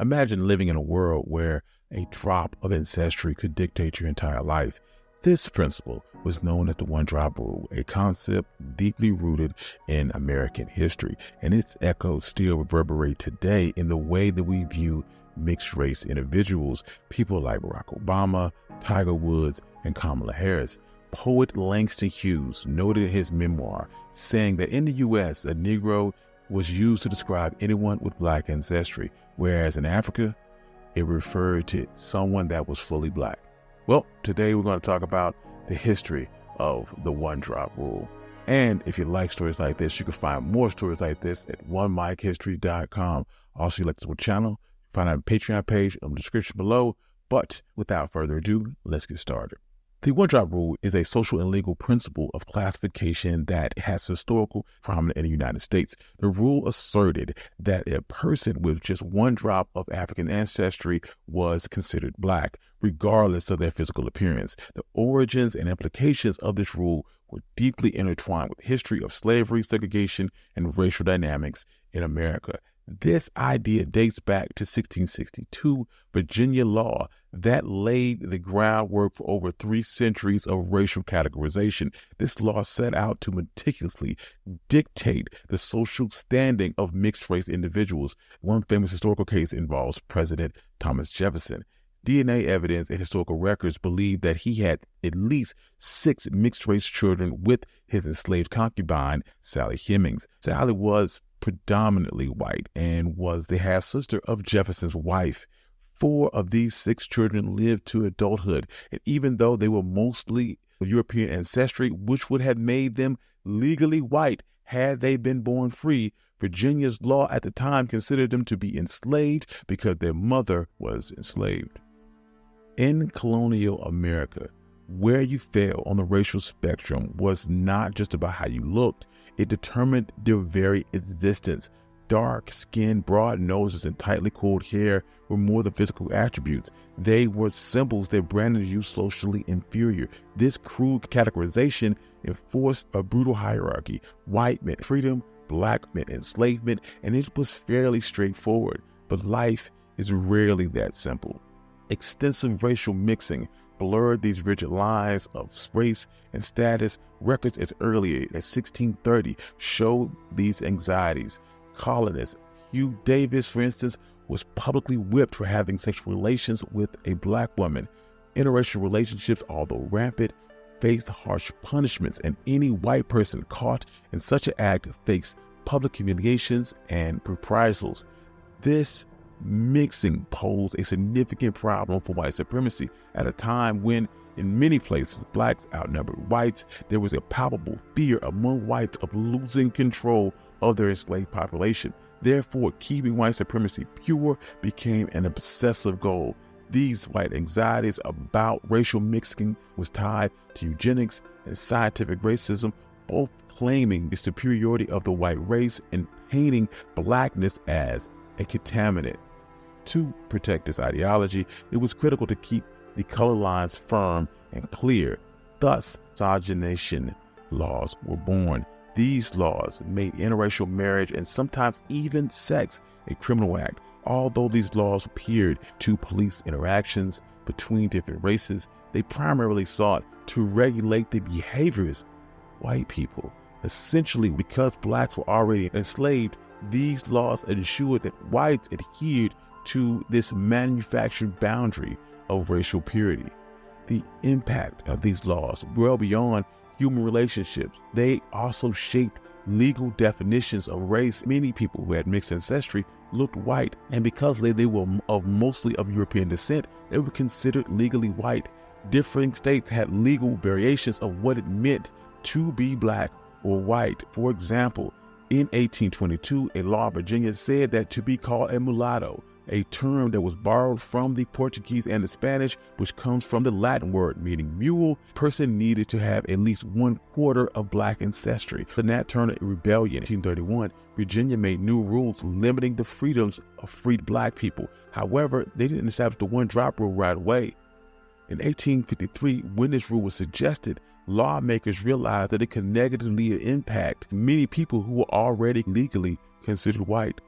Imagine living in a world where a drop of ancestry could dictate your entire life. This principle was known as the one-drop rule, a concept deeply rooted in American history, and its echoes still reverberate today in the way that we view mixed-race individuals, people like Barack Obama, Tiger Woods, and Kamala Harris. Poet Langston Hughes noted in his memoir, saying that in the U.S., a Negro was used to describe anyone with black ancestry, whereas in Africa, it referred to someone that was fully black. Well, today we're going to talk about the history of the one-drop rule. And if you like stories like this, you can find more stories like this at onemichistory.com. Also, you like this channel, find our Patreon page in the description below. But without further ado, let's get started. The one-drop rule is a social and legal principle of classification that has historical prominence in the United States. The rule asserted that a person with just one drop of African ancestry was considered black, regardless of their physical appearance. The origins and implications of this rule were deeply intertwined with history of slavery, segregation, and racial dynamics in America. This idea dates back to 1662 Virginia law that laid the groundwork for over 3 centuries of racial categorization. This law set out to meticulously dictate the social standing of mixed-race individuals. One famous historical case involves President Thomas Jefferson. DNA evidence and historical records believe that he had at least 6 mixed-race children with his enslaved concubine, Sally Hemings. Sally was predominantly white and was the half-sister of Jefferson's wife. 4 of these 6 children lived to adulthood, and even though they were mostly of European ancestry, which would have made them legally white had they been born free, Virginia's law at the time considered them to be enslaved because their mother was enslaved. In colonial America, where you fell on the racial spectrum was not just about how you looked, it determined their very existence. Dark skin, broad noses, and tightly coiled hair were more than physical attributes. They were symbols that branded you socially inferior. This crude categorization enforced a brutal hierarchy. White meant freedom, black meant enslavement, and it was fairly straightforward. But life is rarely that simple. Extensive racial mixing blurred these rigid lines of race and status. Records as early as 1630 showed these anxieties. Colonist Hugh Davis, for instance, was publicly whipped for having sexual relations with a black woman. Interracial relationships, although rampant, faced harsh punishments, and any white person caught in such an act faced public humiliations and reprisals. This mixing posed a significant problem for white supremacy at a time when, in many places, blacks outnumbered whites. There was a palpable fear among whites of losing control of their enslaved population. Therefore, keeping white supremacy pure became an obsessive goal. These white anxieties about racial mixing was tied to eugenics and scientific racism, both claiming the superiority of the white race and painting blackness as a contaminant. To protect this ideology, it was critical to keep the color lines firm and clear. Thus, miscegenation laws were born. These laws made interracial marriage and sometimes even sex a criminal act. Although these laws appeared to police interactions between different races, they primarily sought to regulate the behaviors of white people. Essentially, because blacks were already enslaved, these laws ensured that whites adhered to this manufactured boundary of racial purity. The impact of these laws well beyond human relationships. They also shaped legal definitions of race. Many people who had mixed ancestry looked white, and because they were mostly of European descent, they were considered legally white. Different states had legal variations of what it meant to be black or white. For example, in 1822, a law in Virginia said that to be called a mulatto, a term that was borrowed from the Portuguese and the Spanish, which comes from the Latin word meaning mule, person needed to have at least 1/4 of black ancestry. The Nat Turner Rebellion in 1831, Virginia made new rules limiting the freedoms of freed black people. However, they didn't establish the one-drop rule right away. In 1853, when this rule was suggested, lawmakers realized that it could negatively impact many people who were already legally considered white.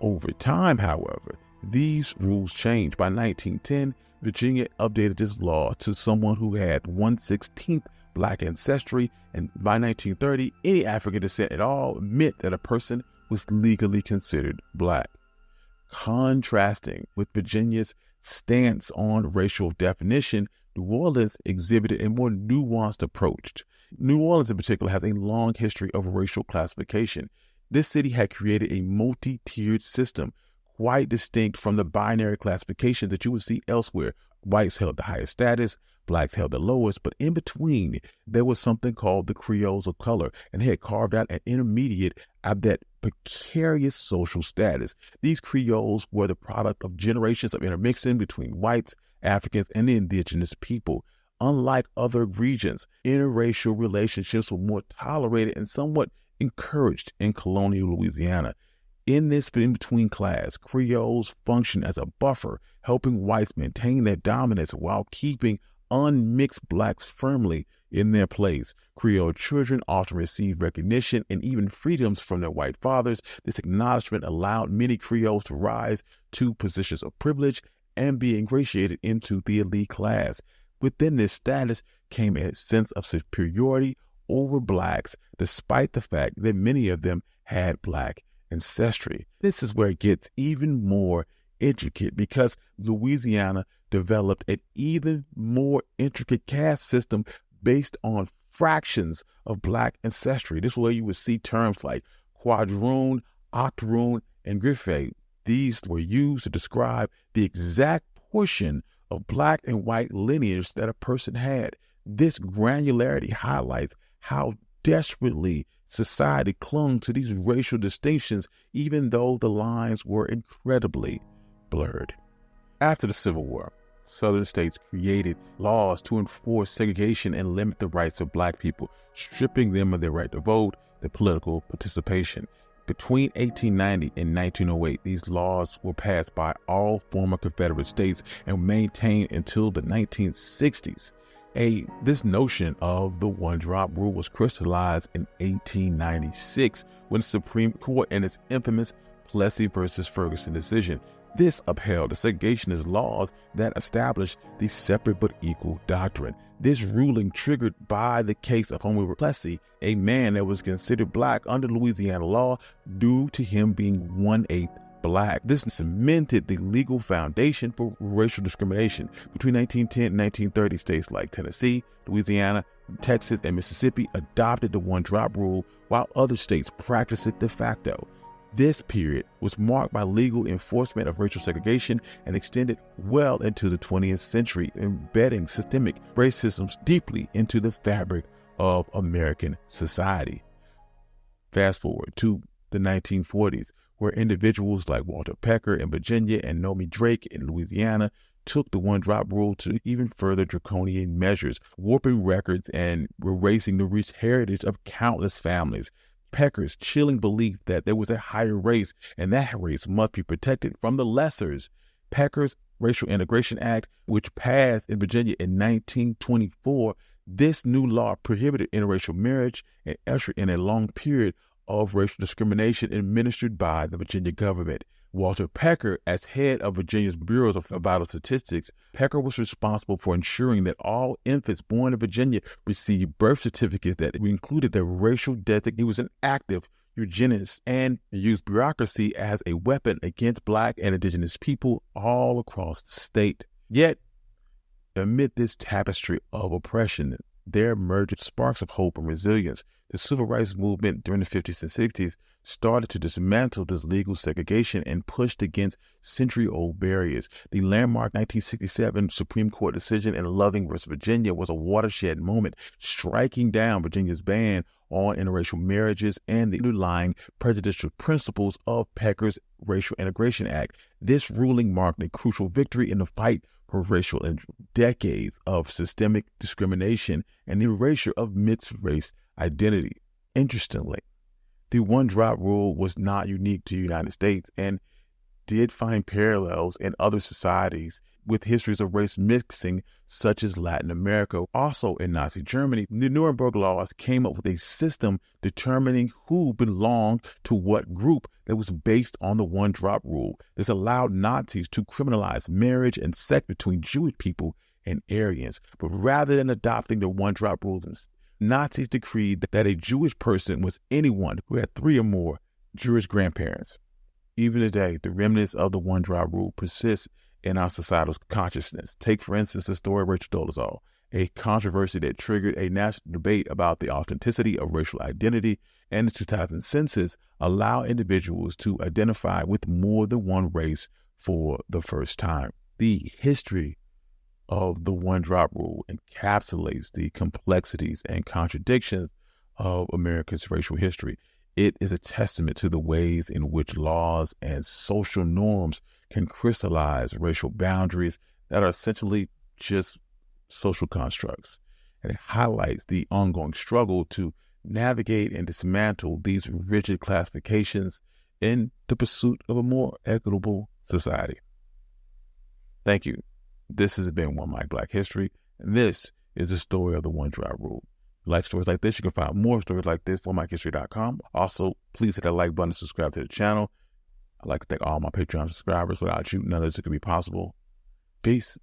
Over time, however, These rules changed. By 1910, Virginia updated this law to someone who had 1/16 Black ancestry, and by 1930, any African descent at all meant that a person was legally considered Black. Contrasting with Virginia's stance on racial definition, New Orleans exhibited a more nuanced approach. New Orleans in particular has a long history of racial classification. This city had created a multi-tiered system, quite distinct from the binary classification that you would see elsewhere. Whites held the highest status, Blacks held the lowest, but in between, there was something called the Creoles of color, and they had carved out an intermediate of that precarious social status. These Creoles were the product of generations of intermixing between whites, Africans, and the indigenous people. Unlike other regions, interracial relationships were more tolerated and somewhat encouraged in colonial Louisiana. In this in-between class, Creoles functioned as a buffer, helping whites maintain their dominance while keeping unmixed Blacks firmly in their place. Creole children often received recognition and even freedoms from their white fathers. This acknowledgement allowed many Creoles to rise to positions of privilege and be ingratiated into the elite class. Within this status came a sense of superiority over Blacks, despite the fact that many of them had Black ancestry. This is where it gets even more intricate because Louisiana developed an even more intricate caste system based on fractions of Black ancestry. This is where you would see terms like quadroon, octoroon, and griffe. These were used to describe the exact portion of Black and white lineage that a person had. This granularity highlights how desperately society clung to these racial distinctions, even though the lines were incredibly blurred. After the Civil War, Southern states created laws to enforce segregation and limit the rights of Black people, stripping them of their right to vote, their political participation. Between 1890 and 1908, these laws were passed by all former Confederate states and maintained until the 1960s. This notion of the one-drop rule was crystallized in 1896 when the Supreme Court in its infamous Plessy versus Ferguson decision. This upheld the segregationist laws that established the separate but equal doctrine. This ruling triggered by the case of Homer Plessy, a man that was considered Black under Louisiana law due to him being 1/8 Black. This cemented the legal foundation for racial discrimination. Between 1910 and 1930, states like Tennessee, Louisiana, Texas, and Mississippi adopted the one-drop rule, while other states practiced it de facto. This period was marked by legal enforcement of racial segregation and extended well into the 20th century, embedding systemic racism deeply into the fabric of American society. Fast forward to the 1940s, where individuals like Walter Pecker in Virginia and Nomi Drake in Louisiana took the one-drop rule to even further draconian measures, warping records and erasing the rich heritage of countless families. Pecker's chilling belief that there was a higher race and that race must be protected from the lessers. Pecker's Racial Integration Act, which passed in Virginia in 1924, this new law prohibited interracial marriage and ushered in a long period of racial discrimination administered by the Virginia government. Walter Pecker, as head of Virginia's Bureau of Vital Statistics, Pecker was responsible for ensuring that all infants born in Virginia received birth certificates that included their racial designation. He was an active eugenist and used bureaucracy as a weapon against Black and indigenous people all across the state. Yet, amid this tapestry of oppression, there emerged sparks of hope and resilience. The civil rights movement during the 50s and 60s started to dismantle this legal segregation and pushed against century-old barriers. The landmark 1967 Supreme Court decision in Loving versus Virginia was a watershed moment, striking down Virginia's ban on interracial marriages and the underlying prejudicial principles of Pecker's Racial Integration Act. This ruling marked a crucial victory in the fight for racial and decades of systemic discrimination and erasure of mixed-race identity. Interestingly, the one-drop rule was not unique to the United States and did find parallels in other societies with histories of race mixing, such as Latin America. Also in Nazi Germany, the Nuremberg laws came up with a system determining who belonged to what group. that was based on the one-drop rule. This allowed Nazis to criminalize marriage and sex between Jewish people and Aryans. But rather than adopting the one-drop rule, Nazis decreed that a Jewish person was anyone who had 3 or more Jewish grandparents. Even today, the remnants of the one-drop rule persist in our societal consciousness. Take, for instance, the story of Rachel Dolezal, a controversy that triggered a national debate about the authenticity of racial identity, and the 2000 census allow individuals to identify with more than one race for the first time. The history of the one-drop rule encapsulates the complexities and contradictions of America's racial history. It is a testament to the ways in which laws and social norms can crystallize racial boundaries that are essentially just social constructs. And it highlights the ongoing struggle to navigate and dismantle these rigid classifications in the pursuit of a more equitable society. Thank you. This has been One Mic Black History, and this is the story of the one-drop rule. If you like stories like this, you can find more stories like this on OneMicHistory.com. Also, please hit that like button and subscribe to the channel. I'd like to thank all my Patreon subscribers. Without you, none of this could be possible. Peace.